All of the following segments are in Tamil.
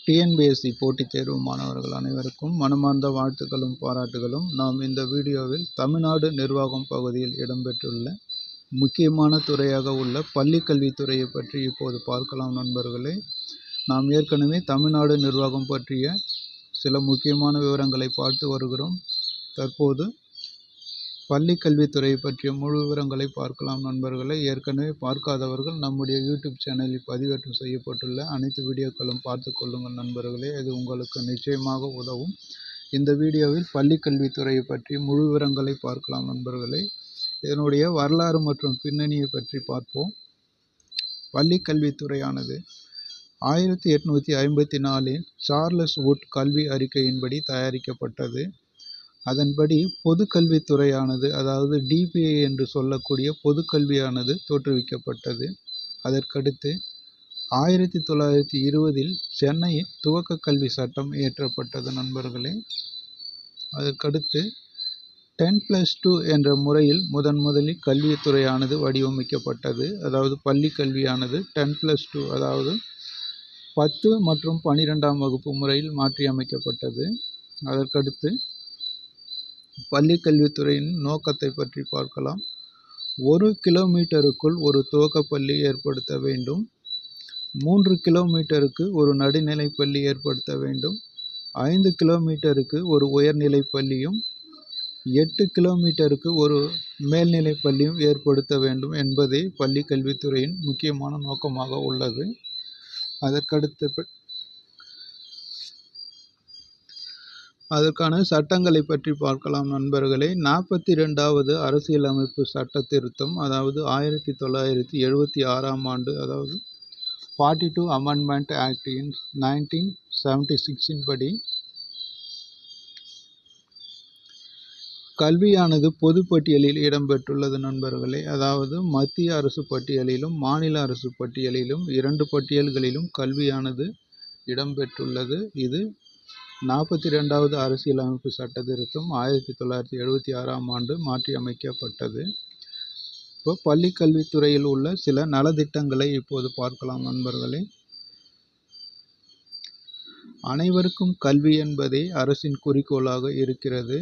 டிஎன்பிஎஸ்சி போட்டித் தேர்வு மாணவர்கள் அனைவருக்கும் மனமார்ந்த வாழ்த்துக்களும் பாராட்டுகளும். நாம் இந்த வீடியோவில் தமிழ்நாடு நிர்வாகம் பகுதியில் இடம்பெற்றுள்ள முக்கியமான துறையாக உள்ள பள்ளிக்கல்வித்துறையை பற்றி இப்போது பார்க்கலாம் நண்பர்களே. நாம் ஏற்கனவே தமிழ்நாடு நிர்வாகம் பற்றிய சில முக்கியமான விவரங்களை பார்த்து வருகிறோம். தற்போது பள்ளிக்கல்வித்துறை பற்றிய முழு விவரங்களை பார்க்கலாம் நண்பர்களே. ஏற்கனவே பார்க்காதவர்கள் நம்முடைய யூடியூப் சேனலில் பதிவேற்றம் செய்யப்பட்டுள்ள அனைத்து வீடியோக்களும் பார்த்து கொள்ளுங்கள் நண்பர்களே. இது உங்களுக்கு நிச்சயமாக உதவும். இந்த வீடியோவில் பள்ளிக்கல்வித்துறையை பற்றி முழு விவரங்களை பார்க்கலாம் நண்பர்களே. இதனுடைய வரலாறு மற்றும் பின்னணியை பற்றி பார்ப்போம். பள்ளிக்கல்வித்துறையானது 1854 சார்லஸ் வுட் கல்வி அறிக்கையின்படி தயாரிக்கப்பட்டது. அதன்படி பொதுக்கல்வித்துறையானது, அதாவது டிபிஐ என்று சொல்லக்கூடிய பொதுக்கல்வியானது தோற்றுவிக்கப்பட்டது. அதற்கடுத்து 1920 சென்னை துவக்க கல்வி சட்டம் இயற்றப்பட்டது நண்பர்களே. அதற்கடுத்து 10+2 என்ற முறையில் முதலில் கல்வித்துறையானது வடிவமைக்கப்பட்டது. அதாவது பள்ளி கல்வியானது 10+2, அதாவது 10 மற்றும் 12ஆம் வகுப்பு முறையில் மாற்றி அமைக்கப்பட்டது. அதற்கடுத்து பள்ளிக்கல்வித்துறையின் நோக்கத்தை பற்றி பார்க்கலாம். 1 கிலோமீட்டருக்குள் ஒரு துவக்கப்பள்ளி ஏற்படுத்த வேண்டும். 3 கிலோமீட்டருக்கு ஒரு நடுநிலைப் பள்ளி ஏற்படுத்த வேண்டும். 5 கிலோமீட்டருக்கு ஒரு உயர்நிலைப் பள்ளியும் 8 கிலோமீட்டருக்கு ஒரு மேல்நிலைப் பள்ளியும் ஏற்படுத்த வேண்டும் என்பதே பள்ளிக்கல்வித்துறையின் முக்கியமான நோக்கமாக உள்ளது. அதற்கான சட்டங்களை பற்றி பார்க்கலாம் நண்பர்களே. 42வது அரசியலமைப்பு சட்ட திருத்தம், அதாவது 1976ஆம் ஆண்டு, அதாவது 42 அமெண்ட்மெண்ட் ஆக்ட் இன் 1976 படி கல்வியானது பொது பட்டியலில் இடம்பெற்றுள்ளது நண்பர்களே. அதாவது மத்திய அரசு பட்டியலிலும் மாநில அரசு பட்டியலிலும் 2 பட்டியல்களிலும் கல்வியானது இடம்பெற்றுள்ளது. இது 42வது அரசியலமைப்பு சட்ட திருத்தம் 1976ஆம் ஆண்டு மாற்றி அமைக்கப்பட்டது. இப்போ பள்ளிக்கல்வித்துறையில் உள்ள சில நலத்திட்டங்களை இப்போது பார்க்கலாம் நண்பர்களே. அனைவருக்கும் கல்வி என்பதே அரசின் குறிக்கோளாக இருக்கிறது.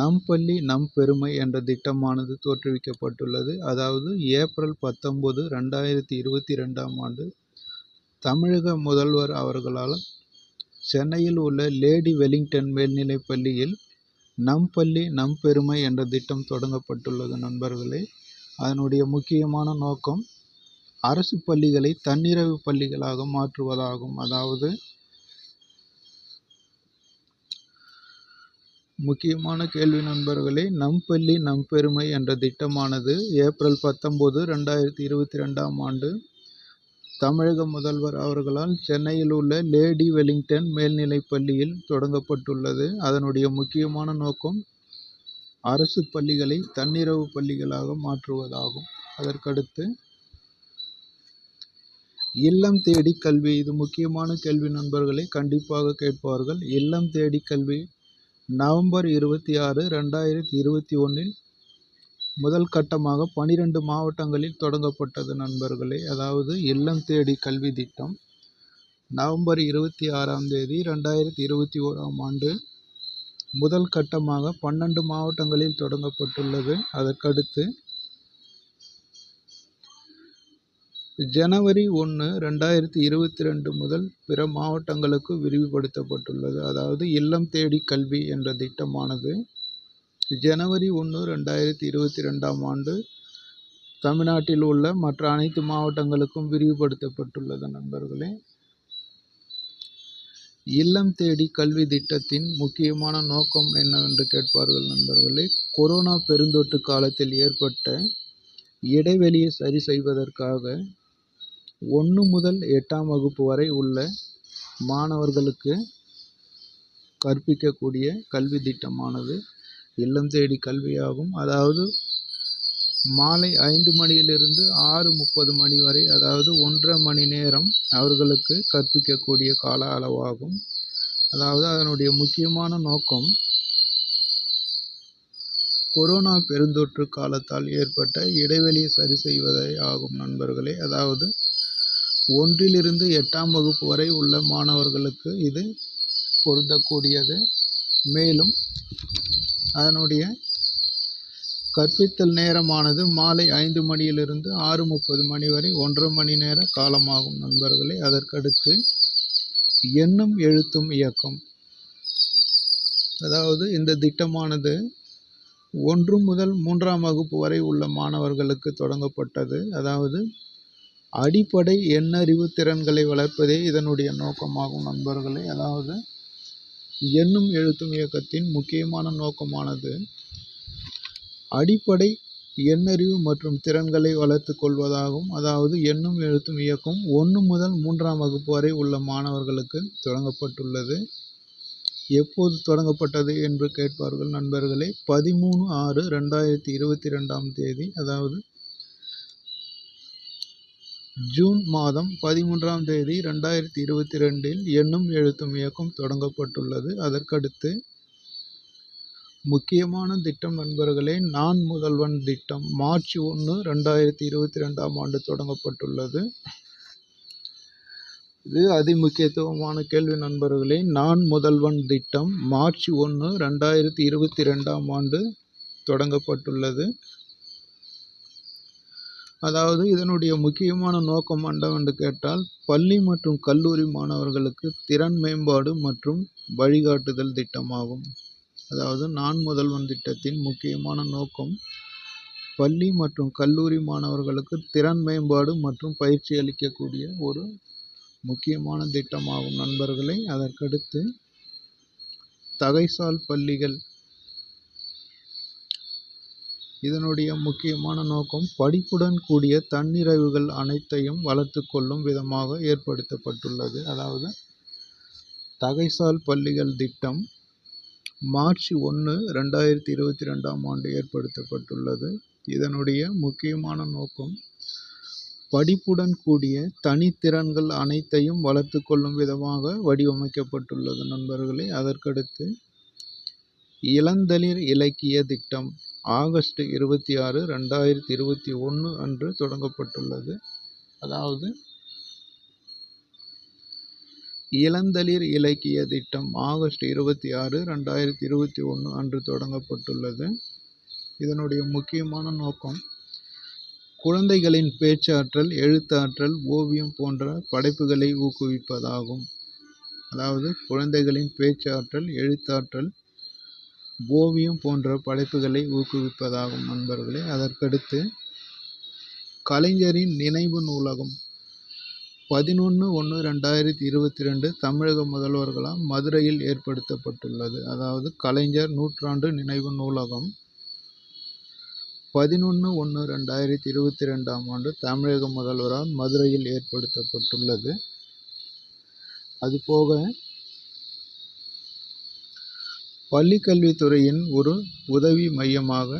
நம் பள்ளி நம் பெருமை என்ற திட்டமானது தோற்றுவிக்கப்பட்டுள்ளது. அதாவது ஏப்ரல் 19, 2022ஆம் ஆண்டு தமிழக முதல்வர் அவர்களால் சென்னையில் உள்ள லேடி வெலிங்டன் மேல்நிலைப் பள்ளியில் நம் பள்ளி நம் பெருமை என்ற திட்டம் தொடங்கப்பட்டுள்ளது நண்பர்களே. அதனுடைய முக்கியமான நோக்கம் அரசு பள்ளிகளை தன்னிறைவு பள்ளிகளாக மாற்றுவதாகும். அதாவது முக்கியமான கேள்வி நண்பர்களே, நம் பள்ளி நம் பெருமை என்ற திட்டமானது ஏப்ரல் 19, 2022ஆம் ஆண்டு தமிழக முதல்வர் அவர்களால் சென்னையில் உள்ள லேடி வெலிங்டன் மேல்நிலைப் பள்ளியில் தொடங்கப்பட்டுள்ளது. அதனுடைய முக்கியமான நோக்கம் அரசு பள்ளிகளை தன்னிறைவு பள்ளிகளாக மாற்றுவதாகும். அதற்கடுத்து இல்லம் தேடி கல்வி. இது முக்கியமான கேள்வி நண்பர்களை கண்டிப்பாக கேட்பார்கள். இல்லம் தேடி கல்வி நவம்பர் 26, 2021 முதல் கட்டமாக 12 மாவட்டங்களில் தொடங்கப்பட்டது நண்பர்களே. அதாவது இல்லம் தேடி கல்வி திட்டம் நவம்பர் 26ஆம் தேதி 2021ஆம் ஆண்டு முதல் கட்டமாக 12 மாவட்டங்களில் தொடங்கப்பட்டுள்ளது. அதற்கடுத்து ஜனவரி 1, 2022 முதல் பிற மாவட்டங்களுக்கு விரிவுபடுத்தப்பட்டுள்ளது. அதாவது இல்லம் தேடி கல்வி என்ற திட்டமானது ஜனவரி 1, 2022ஆம் ஆண்டு தமிழ்நாட்டில் உள்ள மற்ற அனைத்து மாவட்டங்களுக்கும் விரிவுபடுத்தப்பட்டுள்ளது நண்பர்களே. இல்லம் தேடி கல்வி திட்டத்தின் முக்கியமான நோக்கம் என்னவென்று கேட்பார்கள் நண்பர்களே. கொரோனா பெருந்தொற்று காலத்தில் ஏற்பட்ட இடைவெளியை சரி செய்வதற்காக 1 முதல் 8ஆம் வகுப்பு வரை உள்ள மாணவர்களுக்கு கற்பிக்கக்கூடிய கல்வி திட்டமானது இல்லம் தேடி கல்வியாகும். அதாவது மாலை 5 மணியிலிருந்து 6:30 மணி வரை, அதாவது 1.5 மணி நேரம் அவர்களுக்கு கற்பிக்கக்கூடிய கால அளவாகும். அதாவது அதனுடைய முக்கியமான நோக்கம் கொரோனா பெருந்தொற்று காலத்தால் ஏற்பட்ட இடைவெளியை சரி செய்வதே ஆகும் நண்பர்களே. அதாவது ஒன்றிலிருந்து 8ஆம் வகுப்பு வரை உள்ள மாணவர்களுக்கு இது பொருந்தக்கூடியது. மேலும் அதனுடைய கற்பித்தல் நேரமானது மாலை 5 மணியிலிருந்து 6:30 மணி வரை 1.5 மணி நேர காலமாகும் நண்பர்களே. அதற்கடுத்து எண்ணும் எழுத்தும் இயக்கம், அதாவது இந்த திட்டமானது 1 முதல் 3ஆம் வகுப்பு வரை உள்ள மாணவர்களுக்கு தொடங்கப்பட்டது. அதாவது அடிப்படை எண்ணறிவு திறன்களை வளர்ப்பதே இதனுடைய நோக்கமாகும் நண்பர்களே. அதாவது எண்ணும் எழுத்தும் இயக்கத்தின் முக்கியமான நோக்கமானது அடிப்படை எண்ணறிவு மற்றும் திறன்களை வளர்த்து கொள்வதாகும். அதாவது எண்ணும் எழுத்தும் இயக்கம் 1 முதல் 3ஆம் வகுப்பு வரை உள்ள மாணவர்களுக்கு தொடங்கப்பட்டுள்ளது. எப்போது தொடங்கப்பட்டது என்று கேட்பார்கள் நண்பர்களே. 13/6/2022ஆம் தேதி, அதாவது ஜூன் மாதம் 13ஆம் தேதி 2022இல் எண்ணும் எழுத்தும் இயக்கம் தொடங்கப்பட்டுள்ளது. அதற்கடுத்து முக்கியமான திட்டம் நண்பர்களே, நான் முதல்வன் திட்டம் மார்ச் 1, 2022ஆம் ஆண்டு தொடங்கப்பட்டுள்ளது. இது அதிமுக்கியத்துவமான கேள்வி நண்பர்களே. நான் முதல்வன் திட்டம் மார்ச் 1, 2022ஆம் ஆண்டு தொடங்கப்பட்டுள்ளது. அதாவது இதனுடைய முக்கியமான நோக்கம் என்னவென்று கேட்டால், பள்ளி மற்றும் கல்லூரி மாணவர்களுக்கு திறன் மேம்பாடு மற்றும் வழிகாட்டுதல் திட்டமாகும். அதாவது நான் முதல்வன் திட்டத்தின் முக்கியமான நோக்கம் பள்ளி மற்றும் கல்லூரி மாணவர்களுக்கு திறன் மேம்பாடு மற்றும் பயிற்சி அளிக்கக்கூடிய ஒரு முக்கியமான திட்டமாகும் நண்பர்களே. அதற்கடுத்து தகைசால் பள்ளிகள், இதனுடைய முக்கியமான நோக்கம் படிப்புடன் கூடிய தன்னிறைவுகள் அனைத்தையும் வளர்த்து கொள்ளும் விதமாக ஏற்படுத்தப்பட்டுள்ளது. அதாவது தகைசால் பள்ளிகள் திட்டம் மார்ச் 1, 2022ஆம் ஆண்டு ஏற்படுத்தப்பட்டுள்ளது. இதனுடைய முக்கியமான நோக்கம் படிப்புடன் கூடிய தனித்திறன்கள் அனைத்தையும் வளர்த்து கொள்ளும் விதமாக வடிவமைக்கப்பட்டுள்ளது நண்பர்களே. அதற்கடுத்து இளந்தளிர் இலக்கிய திட்டம் ஆகஸ்ட் 26, 2021 அன்று தொடங்கப்பட்டுள்ளது. அதாவது இளந்தளிர் இலக்கிய திட்டம் ஆகஸ்ட் 26, 2021 அன்று தொடங்கப்பட்டுள்ளது. இதனுடைய முக்கியமான நோக்கம் குழந்தைகளின் பேச்சாற்றல், எழுத்தாற்றல், ஓவியம் போன்ற படைப்புகளை ஊக்குவிப்பதாகும். அதாவது குழந்தைகளின் பேச்சாற்றல், எழுத்தாற்றல், ஓவியம் போன்ற படைப்புகளை ஊக்குவிப்பதாகும் நண்பர்களே. அதற்கடுத்து கலைஞரின் நினைவு நூலகம் 11/1/2022 தமிழக முதல்வர்களால் மதுரையில் ஏற்படுத்தப்பட்டுள்ளது. அதாவது கலைஞர் நூற்றாண்டு நினைவு நூலகம் 11/1/2022ஆம் ஆண்டு தமிழக முதல்வரால் மதுரையில் ஏற்படுத்தப்பட்டுள்ளது. அதுபோக பள்ளிக்கல்வித்துறையின் ஒரு உதவி மையமாக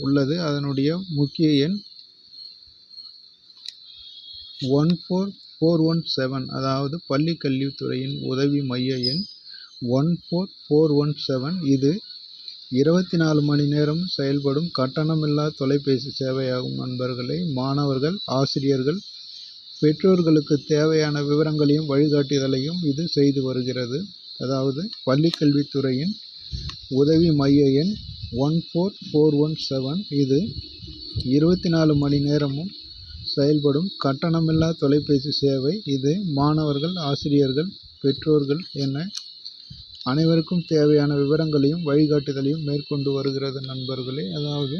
உள்ளது. அதனுடைய முக்கிய எண் 14417. அதாவது பள்ளிக்கல்வித்துறையின் உதவி மைய எண் 14417. இது 24 மணி நேரம் செயல்படும் கட்டணமில்லா தொலைபேசி சேவையாகும் நண்பர்களே. மாணவர்கள், ஆசிரியர்கள், பெற்றோர்களுக்கு தேவையான விவரங்களையும் வழிகாட்டுதலையும் இது செய்து வருகிறது. அதாவது பள்ளிக்கல்வித்துறையின் உதவி மைய எண் 14417. இது 24 மணி நேரமும் செயல்படும் கட்டணமில்லா தொலைபேசி சேவை. இது மாணவர்கள், ஆசிரியர்கள், பெற்றோர்கள் என அனைவருக்கும் தேவையான விவரங்களையும் வழிகாட்டுதலையும் மேற்கொண்டு வருகிறது நண்பர்களே. அதாவது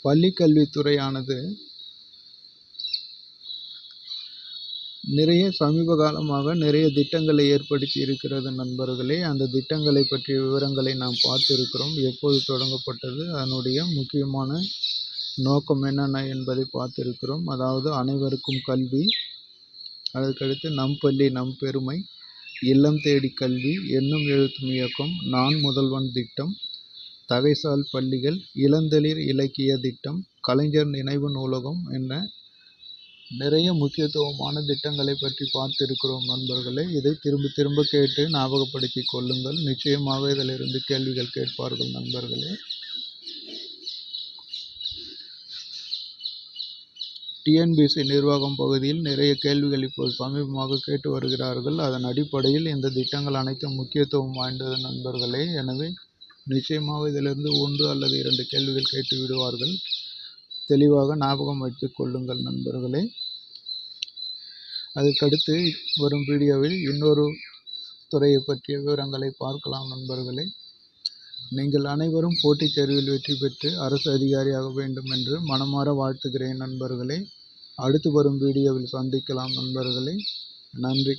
பள்ளிக்கல்வித்துறையானது சமீப காலமாக நிறைய திட்டங்களை ஏற்படுத்தி இருக்கிறது நண்பர்களே. அந்த திட்டங்களை பற்றிய விவரங்களை நாம் பார்த்திருக்கிறோம். எப்போது தொடங்கப்பட்டது, அதனுடைய முக்கியமான நோக்கம் என்னென்ன என்பதை பார்த்திருக்கிறோம். அதாவது அனைவருக்கும் கல்வி, அதற்கடுத்து நம் பள்ளி நம் பெருமை, இல்லம் தேடி கல்வி, எண்ணும் எழுத்தும் இயக்கம், நான் முதல்வன் திட்டம், தகைசால் பள்ளிகள், இளந்தளிர் இலக்கிய திட்டம், கலைஞர் நினைவு நூலகம் என நிறைய முக்கியத்துவமான திட்டங்களை பற்றி பார்த்திருக்கிறோம் நண்பர்களே. இதை திரும்ப திரும்ப கேட்டு ஞாபகப்படுத்தி கொள்ளுங்கள். நிச்சயமாக இதிலிருந்து கேள்விகள் கேட்பார்கள் நண்பர்களே. டிஎன்பிஎஸ்சி நிர்வாகம் பகுதியில் நிறைய கேள்விகள் இப்போது சமீபமாக கேட்டு வருகிறார்கள். அதன் அடிப்படையில் இந்த திட்டங்கள் அனைத்தும் முக்கியத்துவம் வாய்ந்தது நண்பர்களே. எனவே நிச்சயமாக இதிலிருந்து 1 அல்லது 2 கேள்விகள் கேட்டு விடுவார்கள். தெளிவாக ஞாபகம் வைத்துக் கொள்ளுங்கள் நண்பர்களே. அதுக்கடுத்து வரும் வீடியோவில் இன்னொரு துறையை பற்றிய விவரங்களை பார்க்கலாம் நண்பர்களே. நீங்கள் அனைவரும் போட்டித் தேர்வில் வெற்றி பெற்று அரசு அதிகாரியாக வேண்டும் என்று மனமாற வாழ்த்துகிறேன் நண்பர்களே. அடுத்து வரும் வீடியோவில் சந்திக்கலாம் நண்பர்களே. நன்றி.